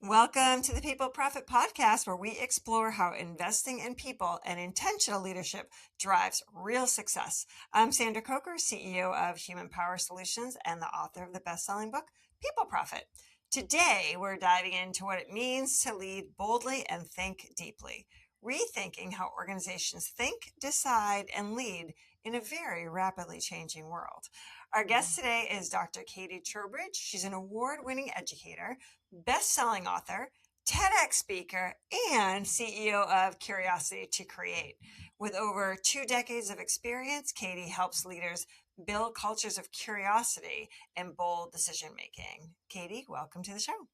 Welcome to the People Profit Podcast, where we explore how investing in people and intentional leadership drives real success. I'm Sandra Coker, CEO of Human Power Solutions and the author of the best-selling book, People Profit. Today, we're diving into what it means to lead boldly and think deeply, rethinking how organizations think, decide, and lead in a very rapidly changing world. Our guest today is Dr. Katie Trowbridge. She's an award-winning educator, best-selling author, TEDx speaker, and CEO of Curiosity to Create. With over 2 decades of experience, Katie helps leaders build cultures of curiosity and bold decision-making. Katie, welcome to the show.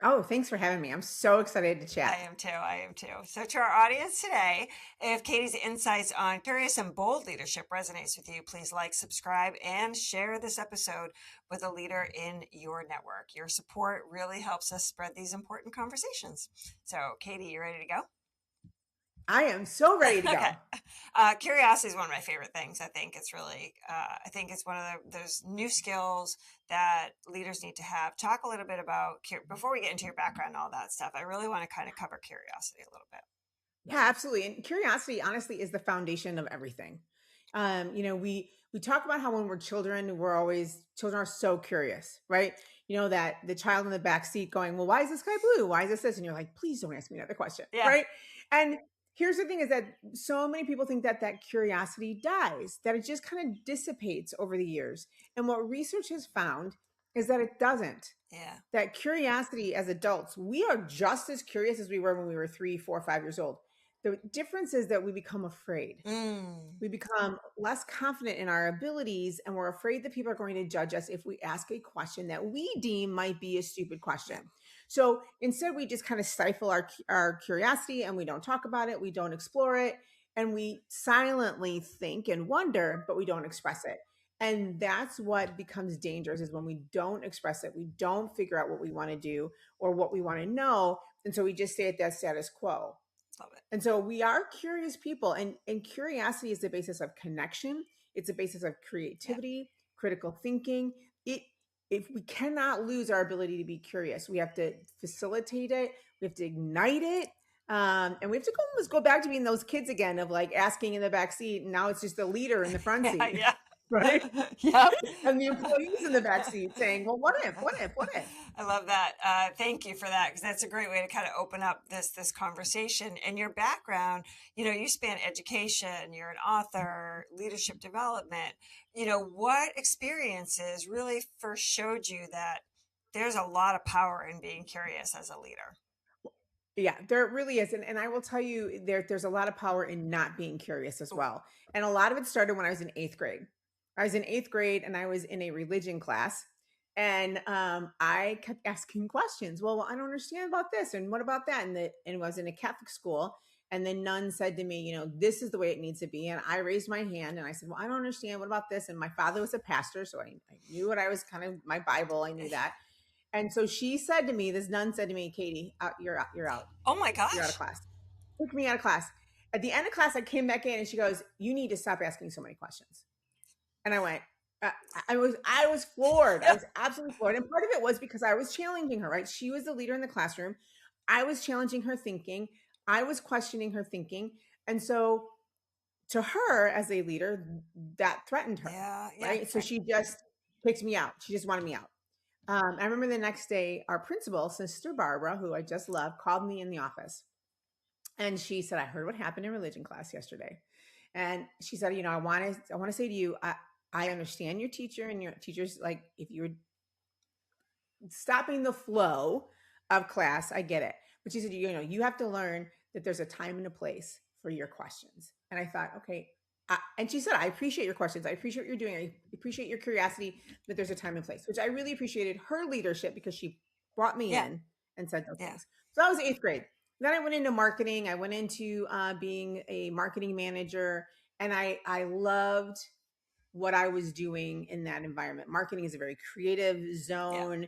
Oh, thanks for having me. I'm so excited to chat. I am too. So to our audience today, if Katie's insights on curious and bold leadership resonates with you, please like, subscribe, and share this episode with a leader in your network. Your support really helps us spread these important conversations. So Katie, you ready to go? I am so ready to go. Okay. Curiosity is one of my favorite things. I think it's really, I think it's one of those new skills that leaders need to have. Talk a little bit about, before we get into your background and all that stuff, I really want to kind of cover curiosity a little bit. Yeah, absolutely. And curiosity, honestly, is the foundation of everything. We talk about how when we're children, children are so curious, right? You know, that the child in the back seat going, well, why is the sky blue? Why is this? And you're like, please don't ask me another question, right? And here's the thing is that so many people think that curiosity dies, that it just kind of dissipates over the years. And what research has found is that it doesn't. Yeah. That curiosity as adults, we are just as curious as we were when we were 3, 4, 5 years old. The difference is that we become afraid. We become less confident in our abilities, and we're afraid that people are going to judge us if we ask a question that we deem might be a stupid question. Yeah. So instead, we just kind of stifle our curiosity and we don't talk about it. We don't explore it. And we silently think and wonder, but we don't express it. And that's what becomes dangerous, is when we don't express it. We don't figure out what we want to do or what we want to know. And so we just stay at that status quo. Love it. And so we are curious people, and curiosity is the basis of connection. It's the basis of creativity, critical thinking. If we cannot lose our ability to be curious, we have to facilitate it. We have to ignite it. And we have to almost go back to being those kids again of like asking in the back seat. And now it's just the leader in the front seat. Yeah. Right? Yep. And the employees in the backseat saying, well, what if? I love that. Thank you for that, because that's a great way to kind of open up this conversation. And your background, you span education, you're an author, leadership development. What experiences really first showed you that there's a lot of power in being curious as a leader? Yeah, there really is. And I will tell you, there's a lot of power in not being curious as well. And a lot of it started when I was in 8th grade. I was in 8th grade and I was in a religion class, and I kept asking questions. Well, I don't understand about this. And what about that? And I was in a Catholic school, and the nun said to me, this is the way it needs to be. And I raised my hand and I said, well, I don't understand. What about this? And my father was a pastor, so I knew what I was kind of, my Bible, I knew that. And so she said to me, this nun said to me, Katie, you're out. Oh my gosh. You're out of class. Took me out of class. At the end of class, I came back in and she goes, you need to stop asking so many questions. And I went, I was floored. I was absolutely floored. And part of it was because I was challenging her, right? She was the leader in the classroom. I was challenging her thinking. I was questioning her thinking. And so to her as a leader, that threatened her, right? So she just kicked me out. She just wanted me out. I remember the next day, our principal, Sister Barbara, who I just love, called me in the office. And she said, I heard what happened in religion class yesterday. And she said, I want to say to you, I understand your teacher, and your teacher's like, if you're stopping the flow of class, I get it. But she said, you have to learn that there's a time and a place for your questions. And I thought, okay. And she said, I appreciate your questions. I appreciate what you're doing. I appreciate your curiosity, but there's a time and place, which I really appreciated her leadership, because she brought me in and said those things. So that was 8th grade. Then I went into marketing. I went into being a marketing manager, and I loved what I was doing in that environment. Marketing is a very creative zone,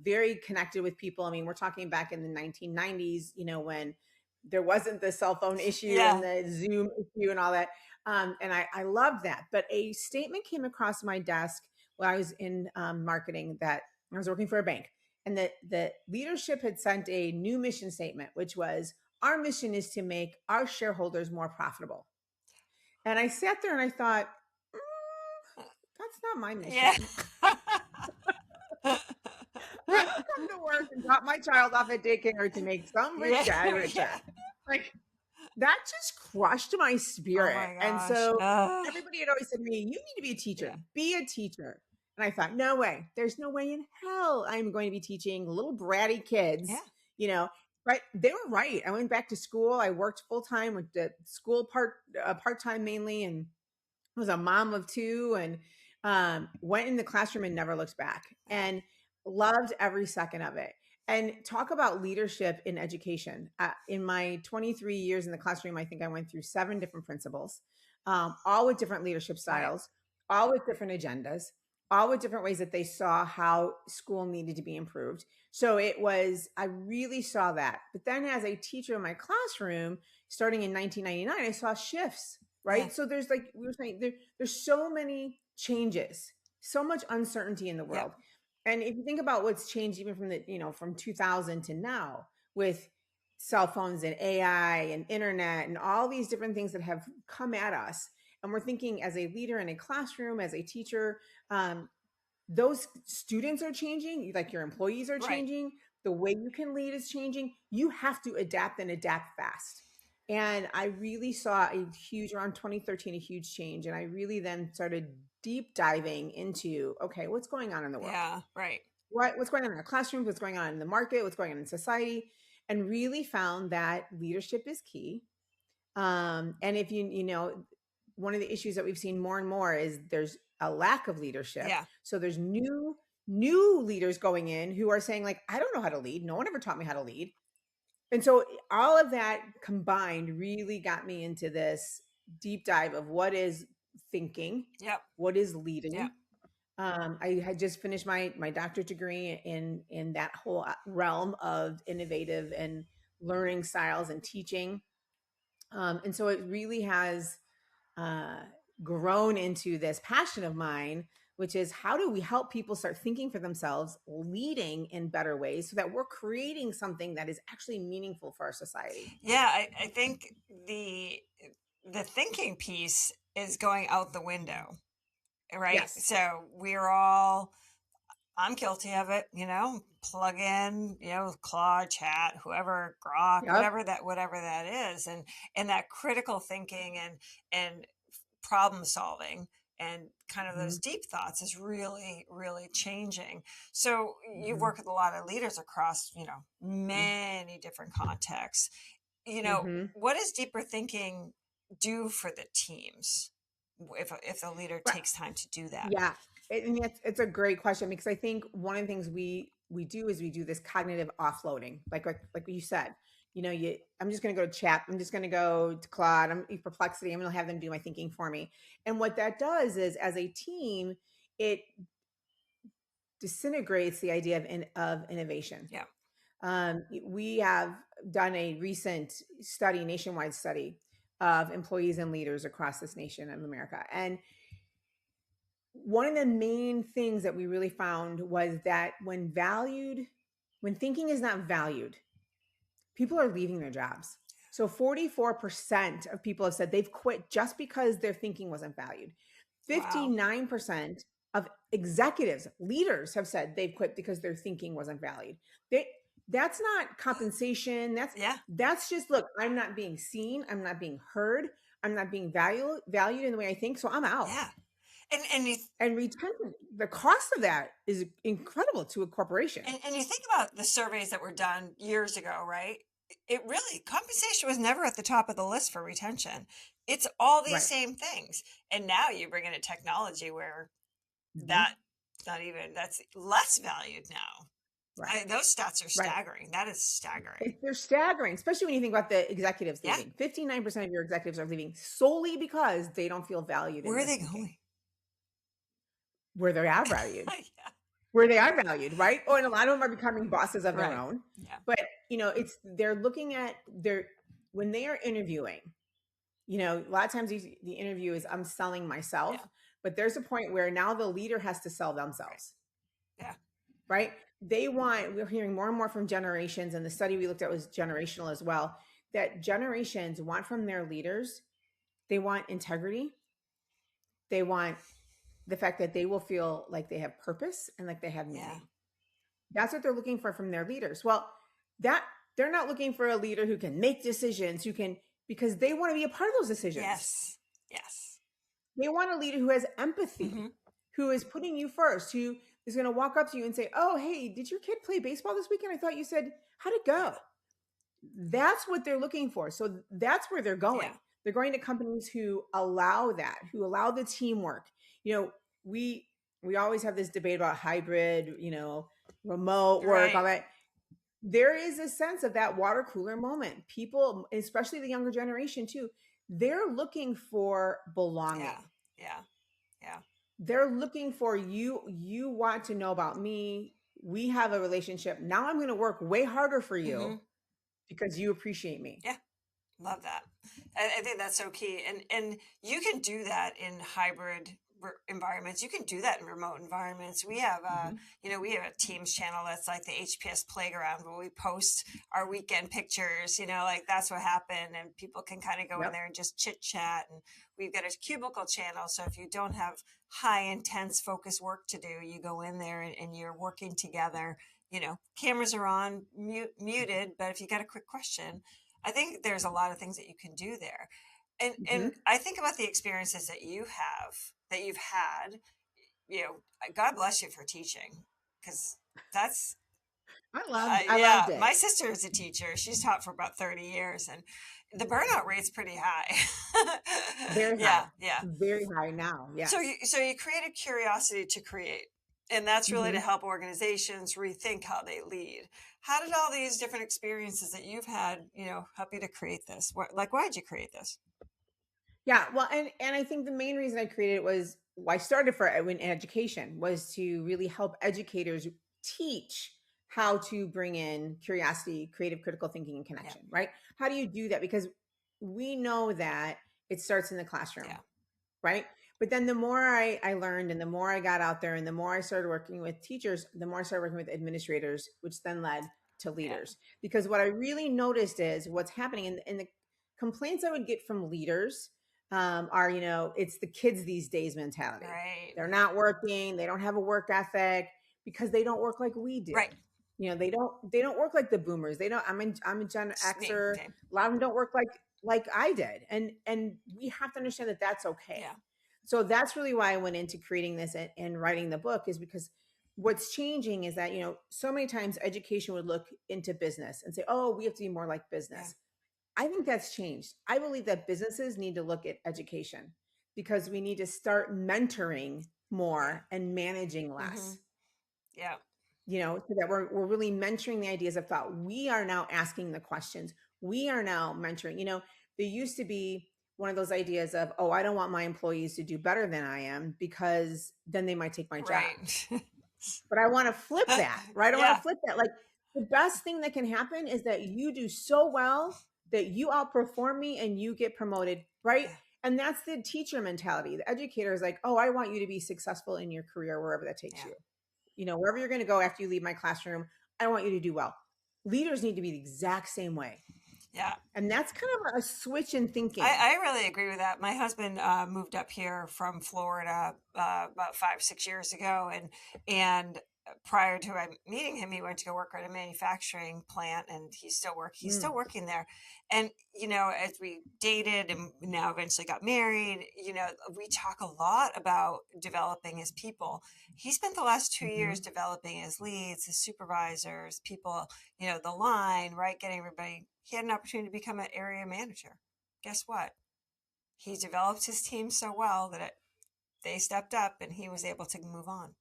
very connected with people. I mean, we're talking back in the 1990s, when there wasn't the cell phone issue and the Zoom issue and all that. And I loved that. But a statement came across my desk while I was in marketing, that I was working for a bank. And the leadership had sent a new mission statement, which was, our mission is to make our shareholders more profitable. And I sat there and I thought, that's not my Yeah. mission. I come to work and drop my child off at daycare to make some rich Yeah. guy Yeah. richer. Like, that just crushed my Oh spirit. my And gosh. so everybody had always said to me, you need to be a Yeah. teacher, be a teacher. And I thought, no way, there's no way in hell I'm going to be teaching little bratty kids, Yeah. you know. Right? They were right. I went back to school. I worked full time with the school part time mainly, and was a mom of two, and went in the classroom and never looked back, Yeah. and loved every second of it. And talk about leadership in education. In my 23 years in the classroom, I think I went through 7 different principals, all with different leadership Right. styles, all with different agendas, all with different ways that they saw how school needed to be improved. So I really saw that. But then as a teacher in my classroom, starting in 1999, I saw shifts, Yeah. right? So there's, like we were saying, there's so many changes, so much uncertainty in the Yeah. world. And if you think about what's changed even from 2000 to now, with cell phones and AI and internet and all these different things that have come at us, and we're thinking as a leader in a classroom, as a teacher, um, those students are changing, like your employees are Right. changing, the way you can lead is changing. You have to adapt and adapt fast. And I really saw around 2013, a huge change. And I really then started deep diving into, okay, what's going on in the world? Yeah. Right. What's going on in our classrooms? What's going on in the market? What's going on in society? And really found that leadership is key. And if one of the issues that we've seen more and more is there's a lack of leadership. Yeah. So there's new leaders going in who are saying, like, I don't know how to lead. No one ever taught me how to lead. And so all of that combined really got me into this deep dive of what is thinking, Yep. what is Yep. leading. I had just finished my doctorate degree in that whole realm of innovative and learning styles and teaching. And so it really has uh, grown into this passion of mine, which is, how do we help people start thinking for themselves, leading in better ways, so that we're creating something that is actually meaningful for our society? Yeah. I think the thinking piece is going out the window. Right. Yes. So I'm guilty of it, plug in, Claude, Chat, whoever, Grok, Yep. whatever that is. And that critical thinking and problem solving and kind of those Mm-hmm. deep thoughts is really, really changing. So you've Mm-hmm. worked with a lot of leaders across, many different contexts. Mm-hmm. What does deeper thinking do for the teams if the leader Right. takes time to do that? Yeah. And it's a great question, because I think one of the things we do is we do this cognitive offloading, like you said. I'm just going to go to Chat. I'm just going to go to Claude. I'm Perplexity. I'm going to have them do my thinking for me. And what that does is, as a team, it disintegrates the idea of innovation. Yeah. We have done a recent nationwide study of employees and leaders across this nation of America. And one of the main things that we really found was that when thinking is not valued, people are leaving their jobs. So 44% of people have said they've quit just because their thinking wasn't valued. Wow. 59% of executives, leaders, have said they've quit because their thinking wasn't valued. That's not compensation. Yeah. That's just, look, I'm not being seen. I'm not being heard. I'm not being valued in the way I think. So I'm out. Yeah. And you And retention, the cost of that is incredible to a corporation. and you think about the surveys that were done years ago, right? It really, compensation was never at the top of the list for retention. It's all these Right. same things. And now you bring in a technology where Mm-hmm. that's less valued now. Right. Those stats are Right. staggering. That is staggering. They're staggering, especially when you think about the executives Yeah. leaving. 59% of your executives are leaving solely because they don't feel valued in Where are their they thinking. going? Where they are valued. Yeah. Where they are valued, right? Oh, and a lot of them are becoming bosses of their Right. own. Yeah. But they're looking at when they are interviewing, a lot of times the interview is, I'm selling myself. Yeah. But there's a point where now the leader has to sell themselves. Yeah. right? We're hearing more and more from generations, and the study we looked at was generational as well, that generations want from their leaders, they want integrity, they want the fact that they will feel like they have purpose and like they have Yeah. meaning. That's what they're looking for from their leaders. Well, that they're not looking for a leader who can make decisions, who can, because they want to be a part of those decisions. Yes. Yes. They want a leader who has empathy, Mm-hmm. who is putting you first, who is going to walk up to you and say, "Oh, hey, did your kid play baseball this weekend? I thought you said, how'd it Yeah. go?" That's what they're looking for. So that's where they're Yeah. going. They're going to companies who allow that, who allow the teamwork. You know, we always have this debate about hybrid, remote work, all Right. that. There is a sense of that water cooler moment. People, especially the younger generation too, they're looking for Yeah. belonging. Yeah. Yeah. They're looking for you want to know about me. We have a relationship. Now I'm going to work way harder for Mm-hmm. you because you appreciate me. Yeah. Love that. I think that's so key. And you can do that in hybrid environments. You can do that in remote environments. We have Mhm. we have a Teams channel that's like the HPS playground where we post our weekend pictures, like that's what happened, and people can kind of go in Yep. there and just chit chat. And we've got a cubicle channel. So if you don't have high intense focus work to do, you go in there and you're working together. Cameras are on, muted, but if you got a quick question, I think there's a lot of things that you can do there. And Mhm. I think about the experiences that you've had, God bless you for teaching, because that's I yeah, loved my it. sister is a teacher. She's taught for about 30 years, and the burnout rate's pretty high. Very Yeah, high. yeah. Very high now. So Yes. you created curiosity to create, and that's really to Mhm. help organizations rethink how they lead. How did all these different experiences that you've had, help you to create this? Why did you create this? Yeah, well, and I think the main reason I created it was why I started for in education was to really help educators teach how to bring in curiosity, creative critical thinking and Yeah, connection, right? How do you do that? Because we know that it starts in the classroom, yeah, right? But then the more I learned and the more I got out there and the more I started working with teachers, the more I started working with administrators, which then led to yeah. leaders. Because what I really noticed is what's happening in the complaints I would get from leaders are, it's the kids these days mentality. Right, They're not working, they don't have a work ethic because they don't work like we did. right. They don't work like the boomers. They don't. I'm a Gen Same, Xer. same. A lot of them don't work like I did, and we have to understand that that's okay. Yeah, So that's really why I went into creating this and writing the book, is because what's changing is that so many times education would look into business and say, oh, we have to be more like yeah, business. I think that's changed. I believe that businesses need to look at education because we need to start mentoring yeah. more and managing Mm-hmm. less, Yeah, so that we're really mentoring the ideas of thought. We are now asking the questions. We are now mentoring. There used to be one of those ideas of, oh, I don't want my employees to do better than I am because then they might take my job. right. But I want to flip that, right? I want to Yeah, flip that. Like, the best thing that can happen is that you do so well that you outperform me and you get promoted, right? yeah, And that's the teacher mentality. The educator is like, oh, I want you to be successful in your career wherever that takes yeah, you. Wherever you're going to go after you leave my classroom, I want you to do well. Leaders need to be the exact same way. yeah. And that's kind of a switch in thinking. I really agree with that. My husband moved up here from Florida about 5, 6 years ago, and prior to meeting him, he went to go work at a manufacturing plant, and he's Mm, still working there. And as we dated and now eventually got married, we talk a lot about developing his people. He spent the last 2 years mhm. developing his leads, his supervisors, people, the line, right, getting everybody. He had an opportunity to become an area manager. Guess what? He developed his team so well that they stepped up and he was able to move on.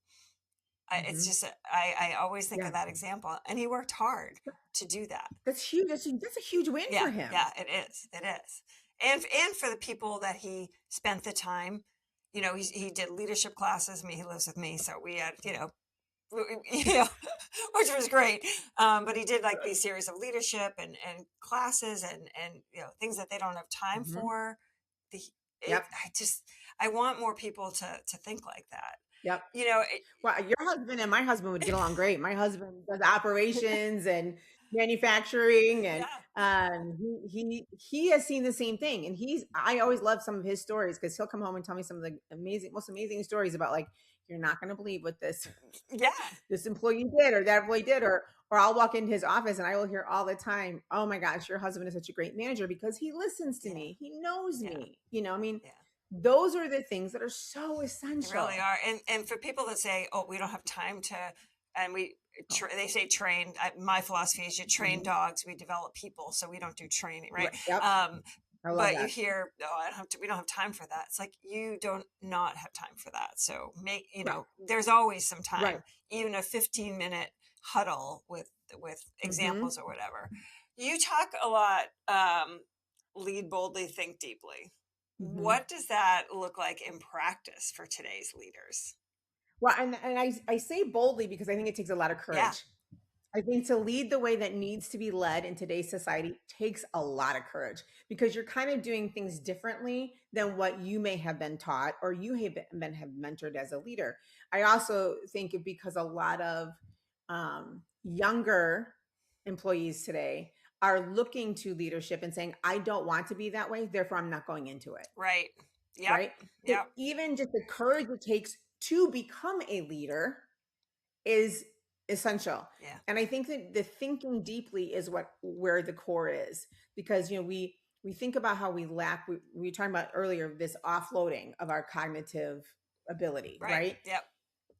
It's Mhm. just, I always think of Yeah. that example. And he worked hard to do that. That's huge. That's a huge win Yeah, for him. yeah, it is. It is. And for the people that he spent the time, he did leadership classes. I mean, he lives with me. So we had, you know, which was great. But he did like these series of leadership and classes and things that they don't have time Mhm. for. The Yep. I just I want more people to think like that. Yep. You know, Well, your husband and my husband would get along great. My husband does operations and manufacturing, and yeah, he has seen the same thing. And I always love some of his stories because he'll come home and tell me some of the most amazing stories about, like, you're not going to believe what this yeah, this employee did or that employee did, or I'll walk into his office and I will hear all the time, "Oh my gosh, your husband is such a great manager because he listens to yeah, me. He knows yeah, me." You know, I mean, yeah. those are the things that are so They really essential. are. And for people that say, "Oh, we don't have time to," and Oh, they say train. My philosophy is you train mhm. dogs, we develop people, so we don't do training, right? Right. Yep. I love But you that. hear, "Oh, I don't have to, we don't have time for that." It's like you don't not have time for that. So Right. there's always some Right. time, even a 15-minute huddle with Mhm. examples or whatever. You talk a lot. Lead boldly, think deeply. Mhm. What does that look like in practice for today's leaders? Well, and I say boldly because I think it takes a lot of Yeah, courage. I think to lead the way that needs to be led in today's society takes a lot of courage because you're kind of doing things differently than what you may have been taught or you have mentored as a leader. I also think because a lot of younger employees today are looking to leadership and saying, "I don't want to be that way, therefore I'm not going into it." right. Yep. Right? So Yep. even just the courage it takes to become a leader is essential. Yeah. And I think that the thinking deeply is where the core is, because we think about how we lack, we were talking about earlier, this offloading of our cognitive ability, Right. right? Yep.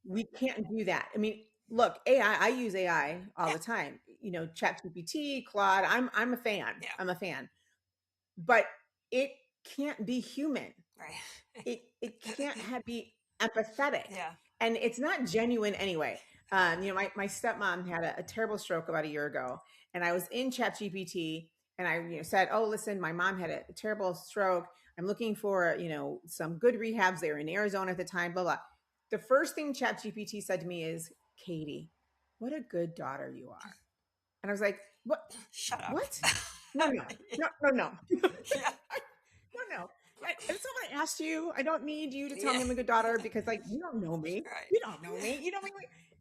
We can't do that. I mean, look, AI, I use AI all Yeah. the time. Chat GPT, Claude, I'm a fan. Yeah. I'm a fan. But it can't be human. Right. It can't be empathetic, yeah. and it's not genuine anyway. My stepmom had a terrible stroke about a year ago, and I was in chat gpt, and I said, "Oh, listen, my mom had a terrible stroke. I'm looking for some good rehabs. They were in Arizona at the time, blah blah." The first thing chat gpt said to me is, "Katie, what a good daughter you are." And I was like, Shut up. what? No, no, no, no, no. yeah. No, no. And someone asked you, I don't need you to tell Yeah. me I'm a good daughter because, like, you don't know me. right. You don't know me. You know me.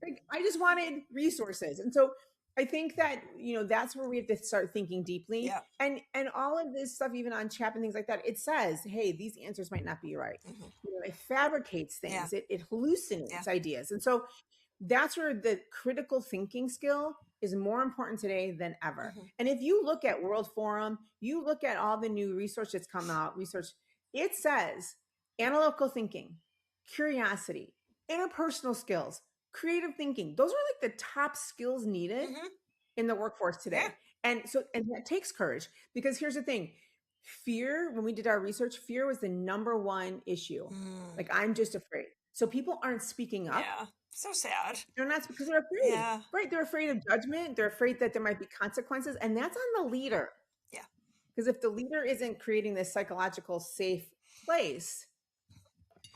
Like, I just wanted resources. And so I think that, that's where we have to start thinking deeply. Yeah. And all of this stuff, even on chat and things like that, it says, hey, these answers might not be right. hmm It fabricates Yeah. things, it Yeah. hallucinates ideas. And so that's where the critical thinking skill is more important today than ever. hmm And if you look at World Forum, you look at all the new research that's come out, it says analytical thinking, curiosity, interpersonal skills, creative thinking. Those are like the top skills needed hmm in the workforce Yeah. today. And that takes courage, because here's the thing. Fear, when we did our research, fear was the number one issue. Mm. Like, I'm just afraid. So people aren't speaking up. Yeah. So sad. They're not, because they're afraid, Yeah. right? They're afraid of judgment. They're afraid that there might be consequences, and that's on the leader. Yeah. Because if the leader isn't creating this psychological safe place,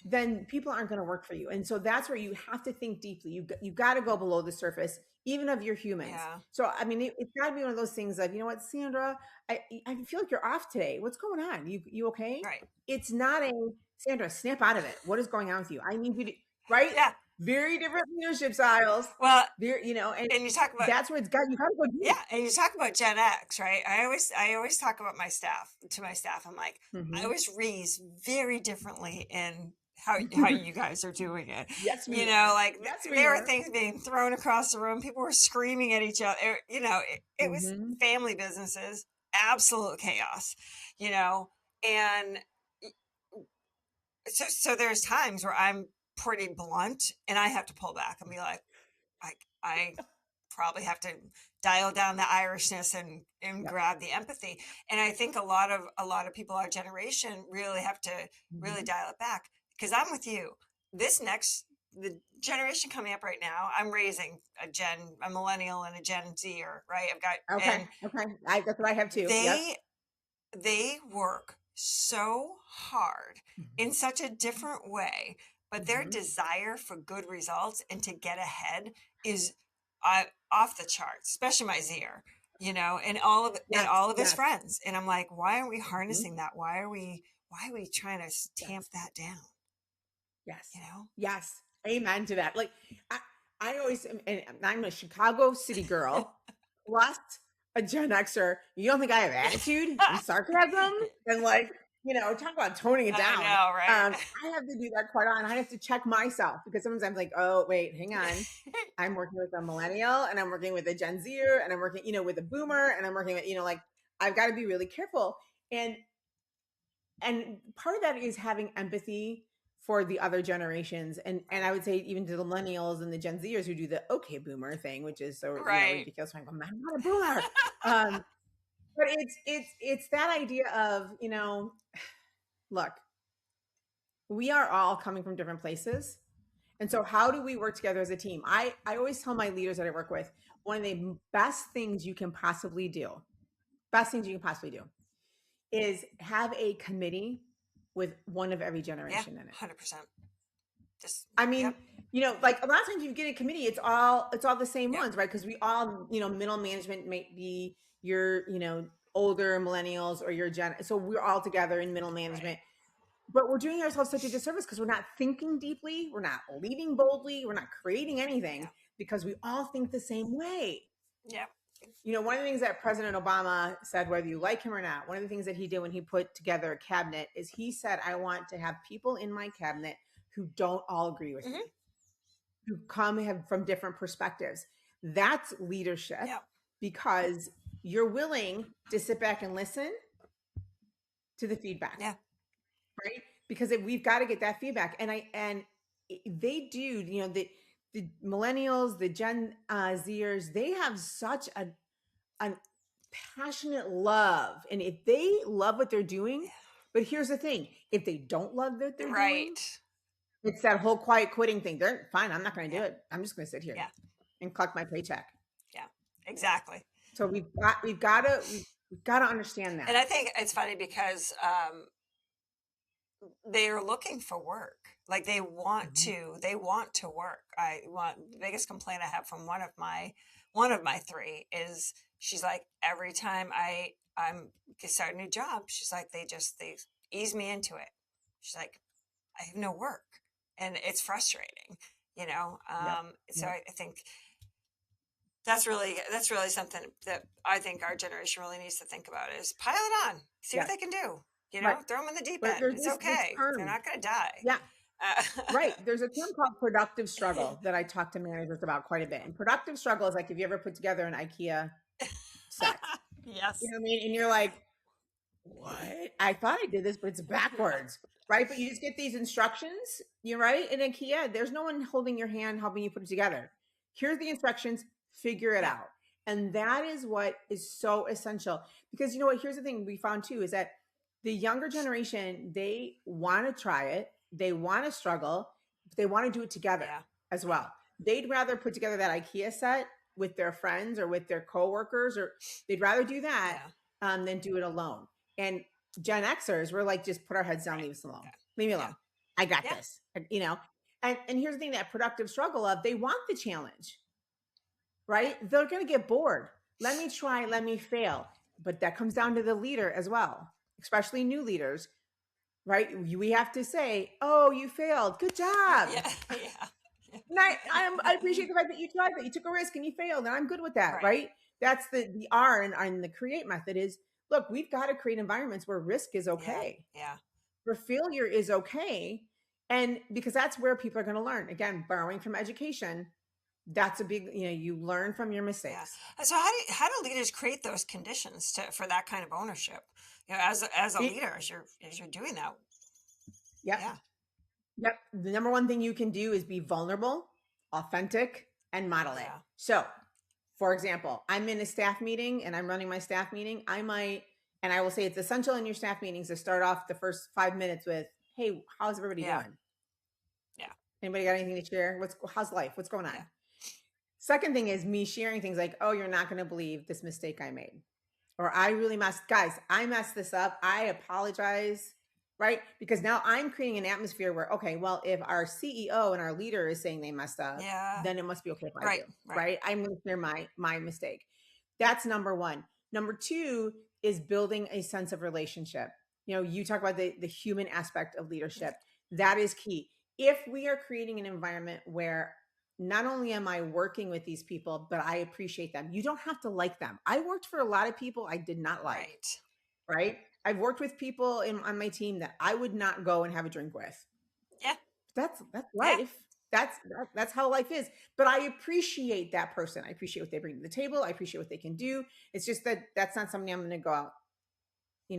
then people aren't going to work for you. And so that's where you have to think deeply. You got to go below the surface, even of your humans. Yeah. So I mean, it's got to be one of those things of, what, Sandra, I feel like you're off today. What's going on? You okay? Right. It's not a, Sandra, snap out of it. What is going on with you? I need you to, right? Yeah. Very different leadership styles. Well, Very, and and you talk about that's where you got to go yeah, deep. and you talk about Gen X, right? I always talk about my staff to my staff. I'm like, I Mhm. always raise very differently in how you guys are doing it. Yes, we are. Like Yes, we there were are. things being thrown across the room. People were screaming at each other. It was Mhm. family businesses, absolute chaos. You know, and so there's times where I'm pretty blunt and I have to pull back and be like, I probably have to dial down the Irishness and Yep. grab the empathy. And I think a lot of people our generation really have to really Mhm. dial it back, because I'm with you. The generation coming up right now, I'm raising a millennial and a Gen Zer, right? Okay. And Okay. That's what I have too. Yep. they they work so hard in Mhm. such a different way, but their Mhm. desire for good results and to get ahead is off the charts, especially my Zier, and Yes. all of his Yes. friends. And I'm like, why aren't we Mhm. harnessing that? Why are we trying to tamp Yes. that down? Yes. you know? Yes. Amen to that. Like I always and I'm a Chicago city girl plus a Gen Xer. You don't think I have attitude and sarcasm and like, talk about toning it I down. know, right? I have to do that quite often. I have to check myself because sometimes I'm like, oh wait, hang on. I'm working with a millennial and I'm working with a Gen Zer and I'm working, with a boomer and I'm working with, like I've got to be really careful. And part of that is having empathy for the other generations, and I would say even to the millennials and the Gen Zers who do the okay boomer thing, which is so Right. ridiculous. I'm not a boomer. But it's that idea of, look, we are all coming from different places, and so how do we work together as a team? I always tell my leaders that I work with, one of the best things you can possibly do is have a committee with one of every Yeah, generation in it. 100%. Just, I yep, mean, like a lot of times you get a committee, it's all the same yep, ones, right? Because we all, middle management may be your, older millennials or your so we're all together in middle right. management. But we're doing ourselves such a disservice because we're not thinking deeply, we're not leading boldly, we're not creating anything Yeah, because we all think the same way. yep, One of the things that President Obama said, whether you like him or not, one of the things that he did when he put together a cabinet is he said, I want to have people in my cabinet who don't all agree with hmm me, who have from different perspectives. That's leadership yep, because you're willing to sit back and listen to the feedback, yeah, right? Because we've got to get that feedback. And they do, the millennials, the Gen Zers, they have such a passionate love. And if they love what they're doing, but here's the thing, if they don't love what yeah, they're doing, right. it's that whole quiet quitting thing. They're fine. I'm not going to do Yeah, it. I'm just going to sit here yeah, and collect my paycheck. yeah, exactly. So we've got to understand And that. I think it's funny because they are looking for work. Like Mhm. they want to work. The biggest complaint I have from one of my three is she's like, every time I'm start a new job, she's like, they ease me into it. She's like, I have no work, and it's frustrating, you know. Yep. So Yep. I think that's really something that I think our generation really needs to think about is pile it on, see what Yes. they can do. Right. Throw them in the deep But end. there's It's this okay. They're term. not going to die. Yeah. Uh, Right. There's a term called productive struggle that I talk to managers about quite a bit. And productive struggle is like if you ever put together an IKEA set. You yes. know what I mean? And you're like, what? I thought I did this, but it's Yeah. backwards, right? But you just get these instructions. You're right. In IKEA, there's no one holding your hand, helping you put it together. Here's the instructions, figure it Yeah. out. And that is what is so essential. Because you know what? Here's the thing we found too is that the younger generation, they want to try it, they want to struggle, but they want to do it together Yeah. as Yeah. well. They'd rather put together that IKEA set with their friends or with their coworkers, or they'd rather do that Yeah. than do it alone. And Gen Xers, we're like, just put our heads down, Right. leave us alone. Okay. Leave me Yeah. alone. I got Yeah. this. And here's the thing, that productive struggle of they want the challenge, right? They're gonna get bored. Let me try, let me fail. But that comes down to the leader as well, especially new leaders, right? We have to say, oh, you failed. Good job. Yeah. Yeah. And I appreciate the fact that you tried, that you took a risk and you failed, and I'm good with that, Right. right? That's the R and the create method is, look, we've got to create environments where risk is Yeah. okay, Yeah. where failure is okay, and because that's where people are going to learn. Again, borrowing from education, that's a big, you learn from your Yeah. mistakes. So how do leaders create those conditions for that kind of ownership? As a It, leader, as you're doing that. yep, Yeah. yep. The number one thing you can do is be vulnerable, authentic, and model it. Yeah. So, for example, I'm in a staff meeting and I'm running my staff meeting. And I will say it's essential in your staff meetings to start off the first 5 minutes with, hey, how's everybody Yeah. doing? Yeah. Anybody got anything to share? How's life? What's going Yeah. on? Second thing is me sharing things like, oh, you're not going to believe this mistake I made. Or I messed this up. I apologize. Right. Because now I'm creating an atmosphere where, okay, well, if our CEO and our leader is saying they messed up, Yeah. then it must be okay if I do. Right. Right. Right. I'm going to share my mistake. That's number one. Number two is building a sense of relationship. You talk about the human aspect of leadership. That is key. if we are creating an environment where not only am I working with these people, but I appreciate them. You don't have to like them. I worked for a lot of people I did not like, Right. right? I've worked with people on my team that I would not go and have a drink with. Yeah. That's Yeah. life. That's how life is. But I appreciate that person. I appreciate what they bring to the table. I appreciate what they can do. It's just that that's not something I'm going to go out,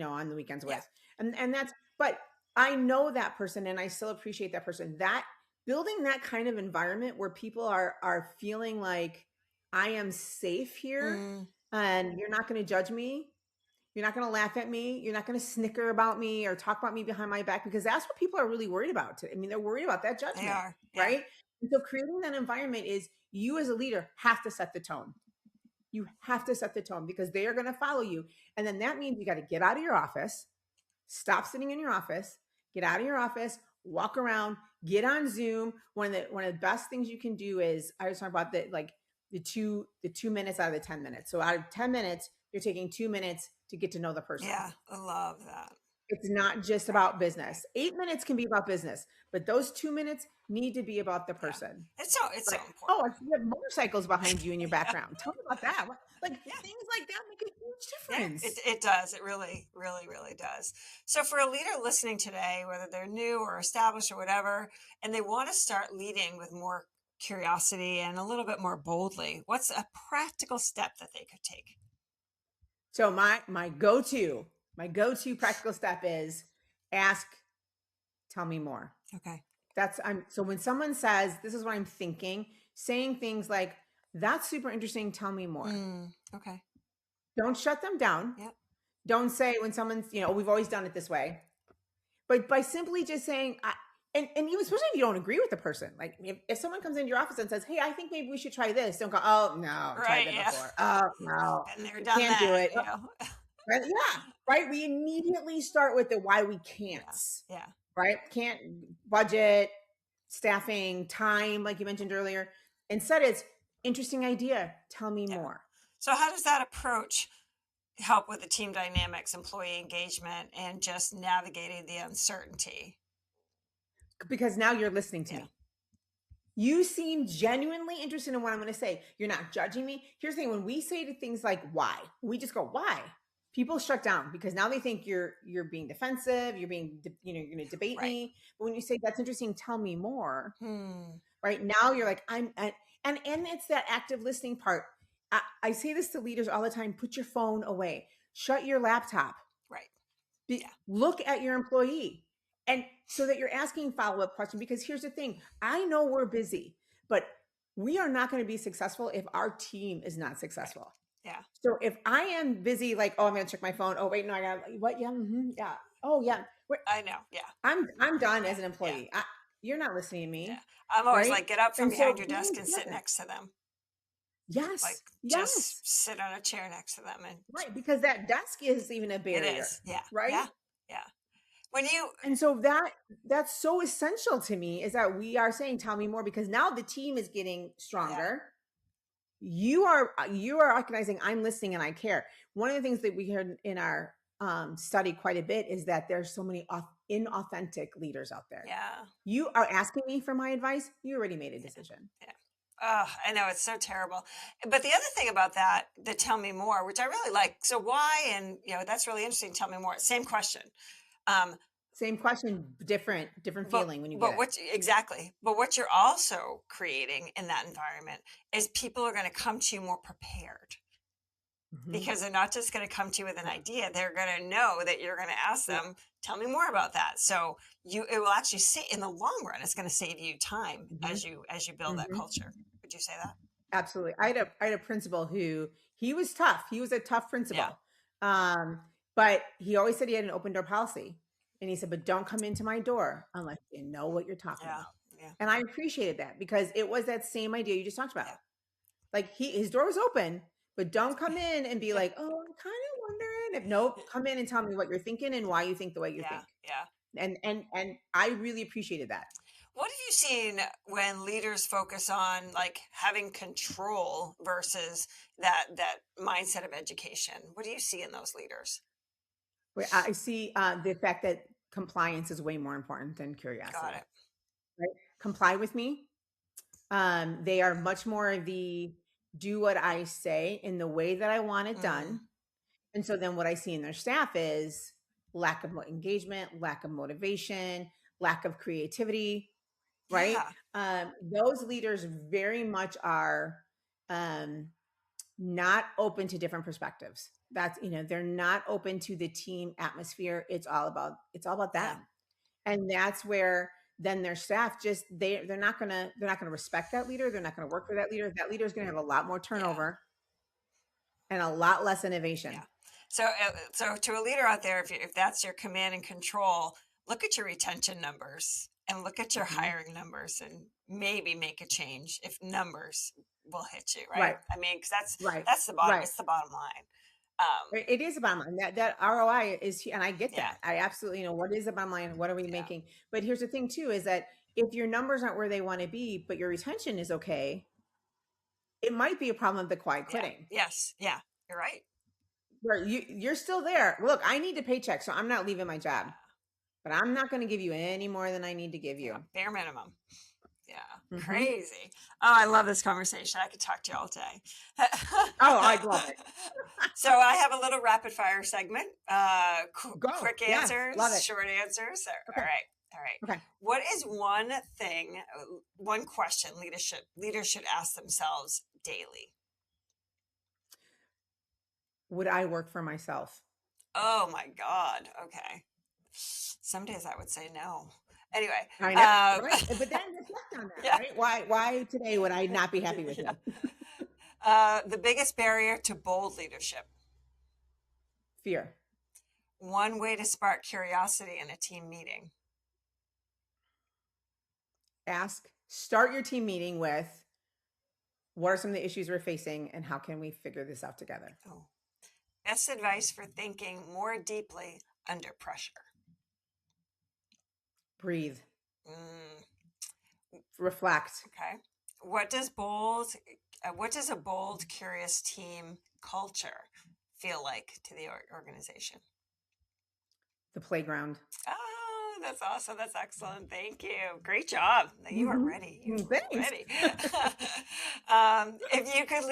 on the weekends Yeah. with. And that's, but I know that person and I still appreciate that person. That building that kind of environment where people are feeling like I am safe here Mm, and you're not going to judge me. You're not going to laugh at me. You're not going to snicker about me or talk about me behind my back, because that's what people are really worried about. I mean, they're worried about that they judgment, are. Yeah. right? And so creating that environment is, you as a leader have to set the tone. You have to set the tone because they are going to follow you. And then that means you got to get out of your office, stop sitting in your office, get out of your office, walk around, get on Zoom. One of the best things you can do is, I was talking about the 2 minutes out of the 10 minutes. So out of 10 minutes, you're taking 2 minutes to get to know the person. Yeah. I love that. It's not just about business. 8 minutes can be about business, but those 2 minutes need to be about the Yeah. person. It's so Like, important. oh, I see you have motorcycles behind you in your Yeah. background. Tell me about that. Like, Yeah. things like that make a huge Yeah, difference. it does. It really, really, really does. So, for a leader listening today, whether they're new or established or whatever, and they want to start leading with more curiosity and a little bit more boldly, what's a practical step that they could take? So my go-to practical step is ask, tell me more. Okay. So when someone says, this is what I'm thinking, saying things like, that's super interesting, tell me more. Okay. Don't shut them down. Yep. Don't say when someone's, we've always done it this way. But by simply just saying, and even especially if you don't agree with the person, like if someone comes into your office and says, hey, I think maybe we should try this, don't go, oh, no, I've tried Right. that Yeah. before. Oh, no, Been there, I done can't do that. it. You know. Right? Yeah, right. We immediately start with the why we can't, Yeah. Yeah. right? Can't, budget, staffing, time, like you mentioned earlier. Instead, it's interesting idea. Tell me Yeah. more. So, how does that approach help with the team dynamics, employee engagement, and just navigating the uncertainty? Because now you're listening to Yeah. me. You seem genuinely interested in what I'm going to say. You're not judging me. Here's the thing: when we say to things like "why," we just go "why." People shut down because now they think you're being defensive. You're being, you're going to debate Right. me. But when you say that's interesting, tell me more. Hmm. Right now, you're like and it's that active listening part. I say this to leaders all the time: put your phone away, shut your laptop, Right. Yeah. look at your employee, and so that you're asking follow-up questions. Because here's the thing: I know we're busy, but we are not going to be successful if our team is not Right. successful. Yeah. So if I am busy, like, oh, I'm going to check my phone, oh wait, no, I got what, yeah, yeah, oh yeah, I know. Yeah. I'm done as Yeah. an Yeah. employee. You're not listening to Yeah. me, I'm always right? like, get up from And so behind your being desk and sit present, next to them. Like, yes, just yes, sit on a chair next to them. And right, because that desk is even a it barrier, is. Yeah. right? Yeah. Yeah. When you, And so that's so essential to me, is that we are saying, tell me more, because now the team is getting yeah. stronger. You are recognizing I'm listening and I care. One of the things that we heard in our study quite a bit is that there's so many inauthentic leaders out there. Yeah. You are asking me for my advice. You already made a Yeah. decision. Yeah. Oh, I know it's so terrible. But the other thing about that, the tell me more, which I really like. So why? And that's really interesting. Tell me more. Same question. Um, Same question, different feeling when you get but it. exactly. But what you're also creating in that environment is people are going to come to you more prepared, Mhm. because they're not just going to come to you with an idea. They're going to know that you're going to ask Yeah. them, tell me more about that. So it will actually in the long run, it's going to save you time Mhm. as you build that Mhm. culture. Would you say that? Absolutely. I had a principal who, he was tough. He was a tough Yeah. principal. Um, but he always said he had an open door policy. And he said, but don't come into my door unless you know what you're talking Yeah. about. Yeah. And I appreciated that, because it was that same idea you just talked about. Yeah. Like, his door was open, but don't come in and be Yeah. like, oh, I'm kind of wondering if, nope, come in and tell me what you're thinking and why you think the way you Yeah. think. Yeah. And I really appreciated that. What have you seen when leaders focus on like having control versus that mindset of education? What do you see in those leaders? Where I see the fact that compliance is way more important than Got curiosity. it. right? Comply with me. They are much more of the do what I say in the way that I want it Mm, done. And so then what I see in their staff is lack of engagement, lack of motivation, lack of creativity, right? yeah, Those leaders very much are um, not open to different perspectives. That's, they're not open to the team atmosphere. It's all about yeah, them. And that's where then their staff just they're not gonna respect that leader. They're not gonna work for that leader. That leader is gonna have a lot more yeah. turnover and a lot less Yeah. innovation. So to a leader out there, if that's your command and control, look at your retention numbers and look at your Mhm. hiring numbers and maybe make a change if numbers will hit you, right? Right, I mean, because that's right, that's the bottom. right. It's the bottom line. Um, It is a bottom line. That ROI is, and I get yeah, that. I absolutely know what is the bottom line. What are we yeah, making? But here's the thing too: is that if your numbers aren't where they want to be, but your retention is okay, it might be a problem of the quiet yeah, quitting. yes, yeah. You're right. Where you're still there. Look, I need a paycheck, so I'm not leaving my job. Yeah, But I'm not going to give you any more than I need to give yeah. you. Bare minimum. Yeah, Hmm. crazy. Oh, I love this conversation. I could talk to you all day. Oh, I'd love it. So I have a little rapid fire segment. Go. Quick Yes, love answers, it. short answers. All Okay. right, all right. Okay. What is one thing, one question leaders should ask themselves daily? Would I work for myself? Oh my God. Okay. Some days I would say no. Anyway, I know, um, right? But then reflect on that, yeah, right? Why today would I not be happy with yeah. you? The biggest barrier to bold leadership. Fear. One way to spark curiosity in a team meeting. Start your team meeting with what are some of the issues we're facing and how can we figure this out together? Oh, best advice for thinking more deeply under pressure. Breathe, Mm, reflect. okay. What does a bold, curious team culture feel like to the organization? The playground. Oh, that's awesome. That's excellent. Thank you. Great job. You are Hmm. ready. You are Thanks. ready. If you could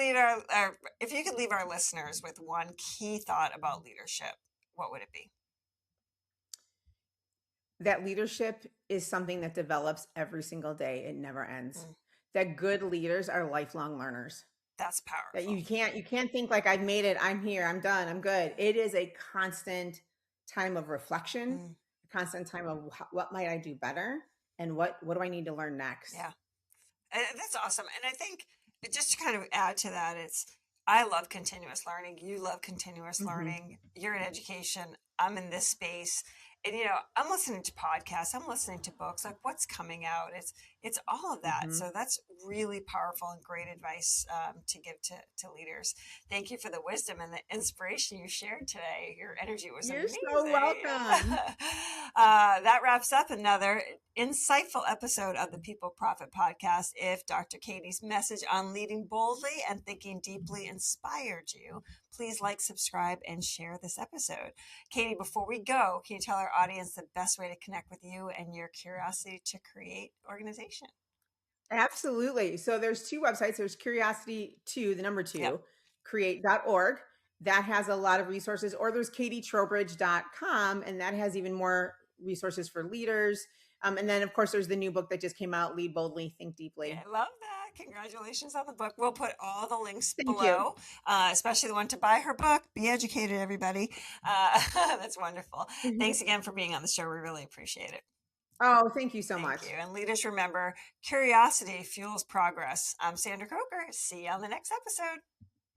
if you could leave our listeners with one key thought about leadership, what would it be? That leadership is something that develops every single day. It never ends. Mm, That good leaders are lifelong learners. that's That powerful. you can't think like I've made it, I'm here, I'm done, I'm good. It is a constant time of reflection, Mm, a constant time of what might I do better and what do I need to learn next? yeah. That's awesome. And I think just to kind of add to that, I love continuous learning. You love continuous Hmm. learning. You're in education. I'm in this space. And I'm listening to podcasts. I'm listening to books. Like what's coming out. It's all of that. Hmm. So that's really powerful and great advice to give to leaders. Thank you for the wisdom and the inspiration you shared today. Your energy was You're amazing. so welcome. That wraps up another insightful episode of the People Profit Podcast. If Dr. Katie's message on leading boldly and thinking deeply inspired you, please like, subscribe, and share this episode. Katie, before we go, can you tell our audience the best way to connect with you and your curiosity to create organization? Absolutely. So there's two websites. There's curiosity two, the number Yep. two, create.org. That has a lot of resources, or there's katietrowbridge.com, and that has even more resources for leaders. And then, of course, there's the new book that just came out, Lead Boldly, Think Yeah, Deeply. I love that. Congratulations on the book. We'll put all the links Thank you. below, especially the one to buy her book. Be educated, everybody. That's wonderful. Mhm. Thanks again for being on the show. We really appreciate it. Oh, thank you so Thank much. you. And leaders, remember, curiosity fuels progress. I'm Sandra Coker. See you on the next episode.